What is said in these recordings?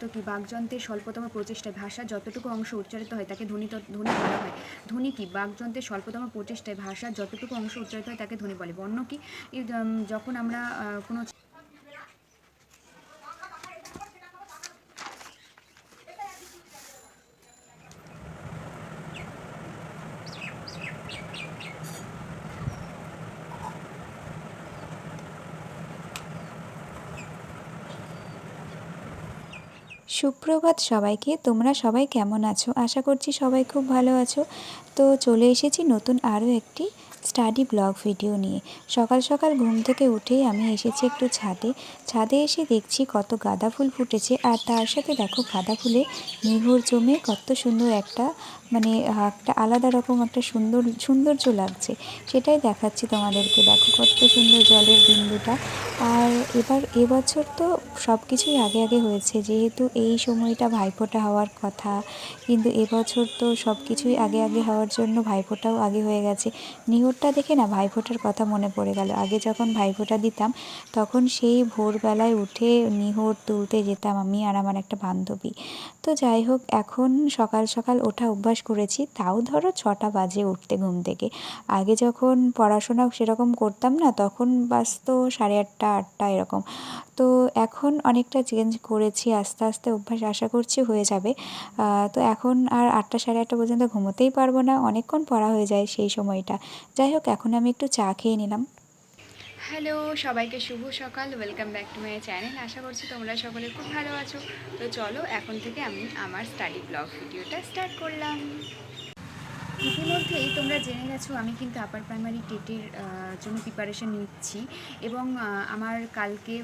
তো কি বাকযন্ত্রের স্বল্পতম প্রচেষ্টায় ভাষার যতটুকু অংশ উচ্চারিত হয় তাকে ধ্বনি বলা হয়। ধ্বনি কি বাকযন্ত্রের স্বল্পতম প্রচেষ্টায় ভাষার যতটুকু অংশ উচ্চারিত হয় তাকে ধ্বনি বলে। বর্ণ কি যখন আমরা কোনো সুপ্রভাত সবাইকে। তোমরা সবাই কেমন আছো? আশা করছি সবাই খুব ভালো আছো। তো চলে এসেছি নতুন আরও একটি স্টাডি ব্লগ ভিডিও নিয়ে। সকাল সকাল ঘুম থেকে উঠেই আমি এসেছি একটু ছাদে। ছাদে এসে দেখছি কত গাঁদা ফুল ফুটেছে, আর তার সাথে দেখো গাঁদা ফুলে নিহর জমে কত সুন্দর একটা একটা আলাদা রকম একটা সৌন্দর্য লাগছে। সেটাই দেখাচ্ছি তোমাদেরকে। দেখো কত সুন্দর জলের বিন্দুটা। আর এবছর তো সব কিছুই আগে আগে হয়েছে, যেহেতু এই সময়টা ভাইফোঁটা হওয়ার কথা, কিন্তু এবছর তো সব কিছুই আগে আগে হওয়ার জন্য ভাইফোঁটাও আগে হয়ে গেছে। নিহরটা দেখে না ভাইফোঁটার কথা মনে পড়ে গেল। আগে যখন ভাইফোঁটা দিতাম তখন সেই ভোরবেলায় উঠে নিহর তুলতে যেতাম আমি আর আমার একটা বান্ধবী। তো যাই হোক, এখন সকাল সকাল ওঠা অভ্যাস করেছি, তাও ধরো 6টা বাজে উঠতে ঘুম থেকে। আগে যখন পড়াশোনা সেরকম করতাম না, তখন বাজতো 8:30 8টা এরকম। তো এখন অনেকটা চেঞ্জ করেছি, আস্তে আস্তে অভ্যাস আশা করছি হয়ে যাবে। তো এখন আর 8টা 8:30 পর্যন্ত ঘুমোতেই পারবো না, অনেকক্ষণ পড়া হয়ে যায় সেই সময়টা। যাই হোক, এখন আমি একটু চা খেয়ে নিলাম। হ্যালো সবাইকে, শুভ সকাল। Welcome back to my channel. আশা করছি তোমরা সকলে খুব ভালো আছো। তো চলো এখন থেকে আমি আমার স্টাডি ব্লগ ভিডিওটা স্টার্ট করলাম। ইতিমধ্যেই তোমরা জেনে গেছো আমি কিন্তু আপার প্রাইমারি টেটের জন্য প্রিপারেশন নিচ্ছি, এবং আমার কালকে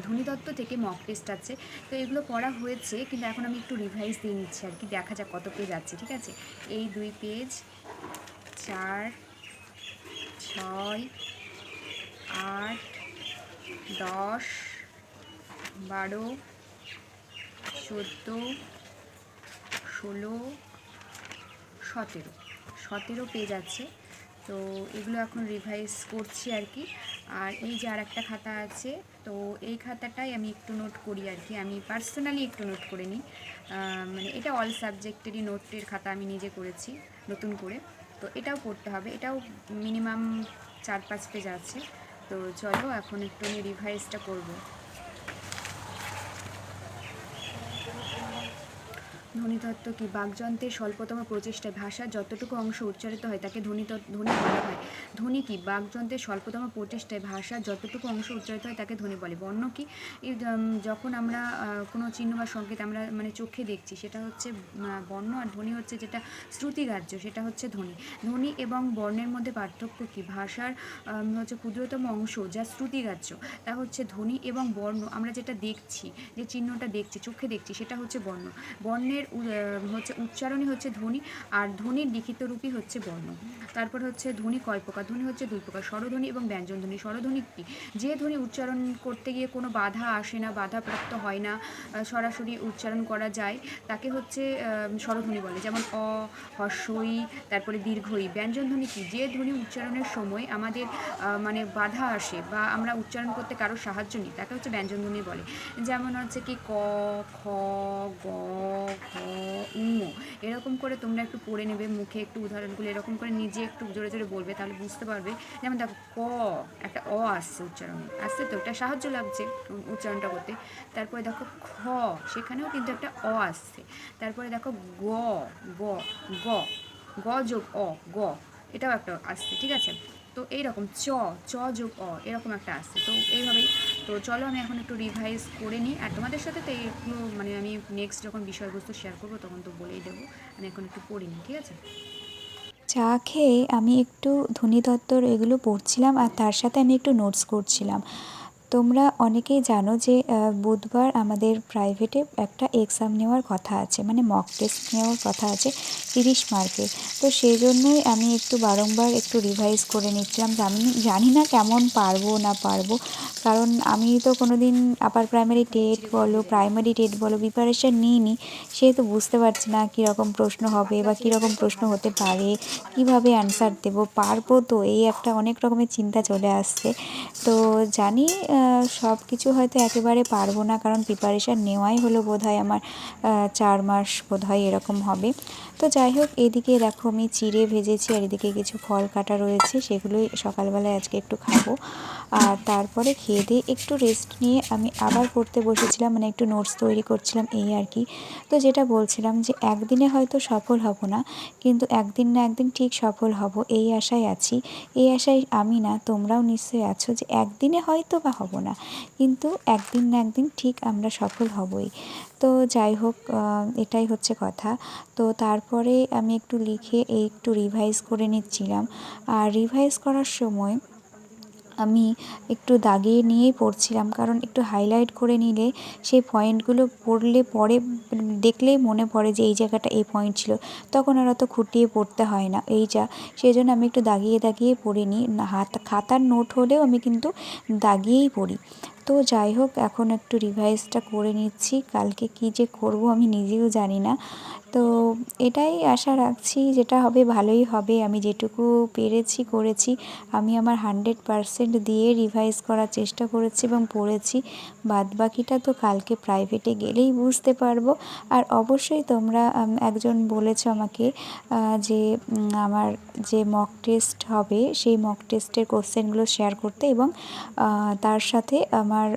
ধ্বনিতত্ত্ব থেকে মক টেস্ট আছে। তো এগুলো পড়া হয়েছে, কিন্তু এখন আমি একটু রিভাইজ দিয়ে নিচ্ছি আর কি। দেখা যাক কত পেজ আছে। ঠিক আছে, এই 2 পেজ, 4, 6, 8, 10, 12, 14, 16, 17 পেজ আছে। তো এগুলো এখন রিভাইজ করছি আর কি। আর এই যে আর একটা খাতা আছে, তো এই খাতাটাই আমি একটু নোট করি আর কি। আমি পার্সোনালি একটু নোট করে নিই। এটা অল সাবজেক্টেরই নোটের খাতা আমি নিজে করেছি নতুন করে। তো এটাও পড়তে হবে, এটাও মিনিমাম 4-5 পেজ আছে। তো চলো এখন একটু আমি রিভাইজটা করবো। ধ্বনিতত্ত্ব কি বাকযন্ত্রের স্বল্পতম প্রচেষ্টায় ভাষার যতটুকু অংশ উচ্চারিত হয় তাকে ধ্বনি বলা হয়। ধ্বনি কি বাকযন্ত্রের স্বল্পতম প্রচেষ্টায় ভাষার যতটুকু অংশ উচ্চারিত হয় তাকে ধ্বনি বলে। বর্ণ কি যখন আমরা কোনো চিহ্ন বা সংকেত আমরা চোখে দেখছি সেটা হচ্ছে বর্ণ, আর ধ্বনি হচ্ছে যেটা শ্রুতিগ্রাহ্য সেটা হচ্ছে ধ্বনি। ধ্বনি এবং বর্ণের মধ্যে পার্থক্য কি? ভাষার হচ্ছে ক্ষুদ্রতম অংশ যা শ্রুতিগ্রাহ্য তা হচ্ছে ধ্বনি, এবং বর্ণ আমরা যেটা দেখছি, যে চিহ্নটা দেখছি চোখে দেখছি সেটা হচ্ছে বর্ণ। বর্ণের হচ্ছে উচ্চারণই হচ্ছে ধ্বনি, আর ধ্বনির লিখিত রূপই হচ্ছে বর্ণ। তারপর হচ্ছে ধ্বনি কয় প্রকার? ধ্বনি হচ্ছে 2 প্রকার, স্বরধ্বনি এবং ব্যঞ্জনধ্বনি। স্বরধ্বনি কি? যে ধ্বনি উচ্চারণ করতে গিয়ে কোনো বাধা আসে না, বাধাপ্রাপ্ত হয় না, সরাসরি উচ্চারণ করা যায়, তাকে হচ্ছে স্বরধ্বনি বলে। যেমন অ, হ্রস্ব-ই, তারপরে দীর্ঘ-ই। ব্যঞ্জনধ্বনি কি? যে ধ্বনি উচ্চারণের সময় আমাদের বাধা আসে বা আমরা উচ্চারণ করতে কারো সাহায্য নিই, তাকে হচ্ছে ব্যঞ্জনধ্বনি বলে। যেমন হচ্ছে কি ক, খ, গ, ঘ, ঙ। এরকম করে তোমরা একটু পড়ে নেবে মুখে, একটু উদাহরণগুলো এরকম করে নিজে একটু জোরে জোরে বলবে, তাহলে বুঝতে পারবে। যেমন দেখো ক, একটা অ আসছে উচ্চারণে, আসছে তো, এটা সাহায্য লাগছে উচ্চারণটা করতে। তারপরে দেখো খ, সেখানেও কিন্তু একটা অ আসছে। তারপরে দেখো গ, গ, গ, গ যোগ অ, গ, এটাও একটা আসছে। ঠিক আছে, তো এইরকম চ, চ যোগ অ, এরকম একটা আসছে। তো এইভাবেই। তো চলো আমি এখন একটু রিভাইজ করে নিই, আর তোমাদের সাথে তো এইগুলো আমি নেক্সট যখন বিষয়বস্তু শেয়ার করবো তখন তো বলেই দেবো। আমি এখন একটু পড়ে নিই, ঠিক আছে। চা খেয়ে আমি একটু ধ্বনিতত্ত্বর এগুলো পড়ছিলাম, আর তার সাথে আমি একটু নোটস করছিলাম। তোমরা অনেকেই জানো যে বুধবার আমাদের প্রাইভেটে একটা এক্সাম নেওয়ার কথা আছে, মানে মক টেস্ট নেওয়ার কথা আছে 30 মার্কের। তো সেই জন্যই আমি একটু বারংবার একটু রিভাইজ করে নিচ্ছিলাম। জানি না কেমন পারবো না পারবো, কারণ আমি তো কোনো দিন আপার প্রাইমারি টেট বলো, প্রাইমারি টেট বলো, প্রিপারেশান নিইনি। সেহেতু বুঝতে পারছি না কীরকম প্রশ্ন হবে বা কীরকম প্রশ্ন হতে পারে, কীভাবে অ্যান্সার দেবো, পারবো তো, এই একটা অনেক রকমের চিন্তা চলে আসছে। তো জানি সব কিছু হয়তো একেবারে পারবো না, কারণ প্রিপারেশান নেওয়াই হলো বোধহয় আমার 4 মাস বোধহয় এরকম হবে। তো যাই হোক, এদিকে দেখো আমি চিড়ে ভেজেছি আর এদিকে কিছু ফল কাটা রয়েছে, সেগুলোই সকালবেলায় আজকে একটু খাবো। আর তারপরে খেয়ে দিয়ে একটু রেস্ট নিয়ে আমি আবার পড়তে বসেছিলাম, মানে একটু নোটস তৈরি করছিলাম এই আর কি। তো যেটা বলছিলাম যে একদিনে হয়তো সফল হব না, কিন্তু একদিন না একদিন ঠিক সফল হব, এই আশায় আছি। এই আশায় আমি না, তোমরাও নিশ্চয়ই আছো যে একদিনে হয়তো বা হব না, কিন্তু একদিন না একদিন ঠিক আমরা সফল হবই। তো যাই হোক, এটাই হচ্ছে কথা। তো তারপরে আমি একটু লিখে একটু রিভাইজ করে নিচ্ছিলাম। আর রিভাইজ করার সময় আমি একটু দাগিয়ে নিয়েই পড়ছিলাম, কারণ একটু হাইলাইট করে নিলে সেই পয়েন্টগুলো পড়লে পরে দেখলেই মনে পড়ে যে এই জায়গাটা এই পয়েন্ট ছিল, তখন আর অত খুঁটিয়ে পড়তে হয় না সেই জন্য আমি একটু দাগিয়ে দাগিয়ে পড়ে নিই। খাতার নোট হলেও আমি কিন্তু দাগিয়েই পড়ি। তো যাই হোক, এখন একটু রিভাইজটা করে নিচ্ছি, কালকে কী যে করব আমি নিজেও জানি না। তো এটাই আশা রাখছি, যেটা হবে ভালোই হবে। আমি যেটুকু পেরেছি করেছি, আমি আমার 100% দিয়ে রিভাইজ করার চেষ্টা করেছি এবং পড়েছি। বাদবাকিটা তো কালকে প্রাইভেটে গেলেই বুঝতে পারবো। আর অবশ্যই তোমরা একজন বলেছো আমাকে যে আমার যে মক টেস্ট হবে সেই মক টেস্টের কোশ্চেনগুলো শেয়ার করতে, এবং তার সাথে আমার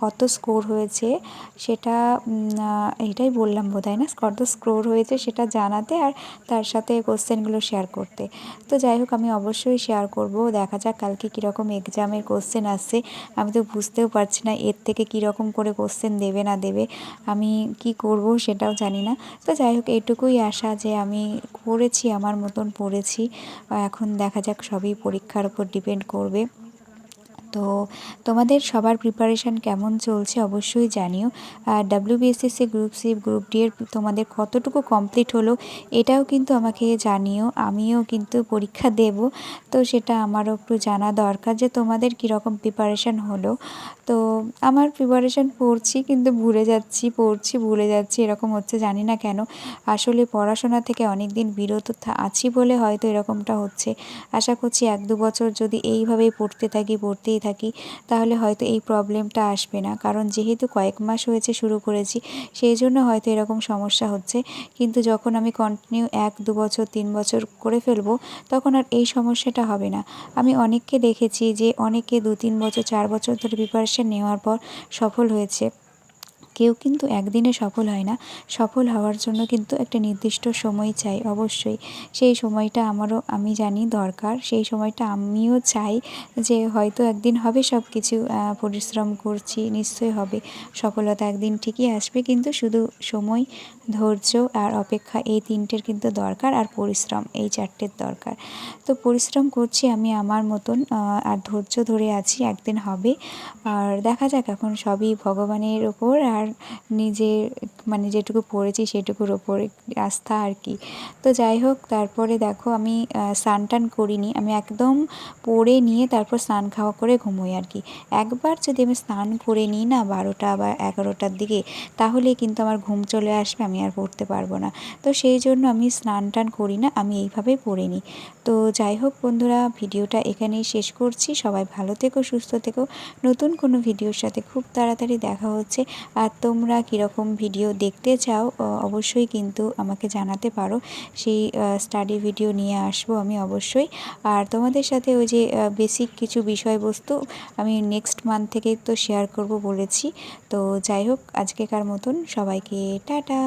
কত স্কোর হয়েছে সেটা, এটাই বললাম বোধহয় না, কত স্কোর হয়েছে সেটা জানাতে, আর তার সাথে কোশ্চেনগুলো শেয়ার করতে। তো যাই হোক, আমি অবশ্যই শেয়ার করব। দেখা যাক কালকে কীরকম এক্সামের কোশ্চেন আসছে। আমি তো বুঝতেও পারছি না এর থেকে কীরকম করে কোশ্চেন দেবে না দেবে, আমি কি করব সেটাও জানি না। তো যাই হোক, এইটুকুই আশা যে আমি পড়েছি, আমার মতন পড়েছি। এখন দেখা যাক, সবই পরীক্ষার উপর ডিপেন্ড করবে। তো তোমাদের সবার প্রিপারেশান কেমন চলছে অবশ্যই জানিও। আর WBSSC group C group D এর তোমাদের কতটুকু কমপ্লিট হলো এটাও কিন্তু আমাকে জানিও, আমিও কিন্তু পরীক্ষা দেব। তো সেটা আমারও একটু জানা দরকার যে তোমাদের কীরকম প্রিপারেশান হলো। তো আমার প্রিপারেশান পড়ছি কিন্তু ভুলে যাচ্ছি, পড়ছি ভুলে যাচ্ছি, এরকম হচ্ছে, জানি না কেন। আসলে পড়াশোনা থেকে অনেক দিন বিরত আছি বলে হয়তো এরকমটা হচ্ছে। আশা করছি 1-2 বছর যদি এইভাবেই পড়তেই থাকি তাহলে হয়তো এই প্রবলেমটা আসবে না, কারণ যেহেতু কয়েক মাস হয়েছে শুরু করেছি, সেই জন্য হয়তো এরকম সমস্যা হচ্ছে। কিন্তু যখন আমি কন্টিনিউ 1-2 বছর 3 বছর করে ফেলবো, তখন আর এই সমস্যাটা হবে না। আমি অনেককে দেখেছি যে অনেকে 2-3 বছর 4 বছর ধরে প্রিপারেশান নেওয়ার পর সফল হয়েছে। কেউ কিন্তু একদিনে সফল হয় না। সফল হওয়ার জন্য কিন্তু একটা নির্দিষ্ট সময় চাই অবশ্যই। সেই সময়টা আমি জানি দরকার। সেই সময়টা আমিও চাই যে হয়তো একদিন হবে সব কিছু, পরিশ্রম করছি নিশ্চয়ই হবে। সফলতা একদিন ঠিকই আসবে, কিন্তু শুধু সময়, ধৈর্য আর অপেক্ষা, এই 3টের কিন্তু দরকার, আর পরিশ্রম, এই 4টের দরকার। তো পরিশ্রম করছি আমি আমার মতন, আর ধৈর্য ধরে আছি, একদিন হবে। আর দেখা যাক, এখন সবই ভগবানের ওপর আর নিজের, মানে যেটুকু পড়েছি সেটুকুর ওপরে আস্থা আর কি। তো যাই হোক, তারপরে দেখো আমি স্নান টান করিনি, আমি একদম পড়ে নিয়ে তারপর স্নান খাওয়া করে ঘুমোই আর কি। একবার যদি আমি স্নান করে নিই না 12টা বা 11টার দিকে, তাহলে কিন্তু আমার ঘুম চলে আসবে, আমি আর পড়তে পারবো না। তো সেই জন্য আমি স্নান টান করি না, আমি এইভাবেই পড়ে নিই। তো যাই হোক বন্ধুরা, ভিডিওটা এখানেই শেষ করছি। সবাই ভালো থেকো, সুস্থ থেকো। নতুন কোনো ভিডিওর সাথে খুব তাড়াতাড়ি দেখা হচ্ছে। আর তোমরা কীরকম ভিডিও দেখতে চাও অবশ্যই কিন্তু আমাকে জানাতে পারো। সেই স্টাডি ভিডিও নিয়ে আসবো আমি অবশ্যই। আর তোমাদের সাথে ওই যে বেসিক কিছু বিষয়বস্তু আমি নেক্সট মান্থ থেকে তো শেয়ার করব বলেছি। তো যাই হোক, আজকেকার মতন সবাইকে টাটা।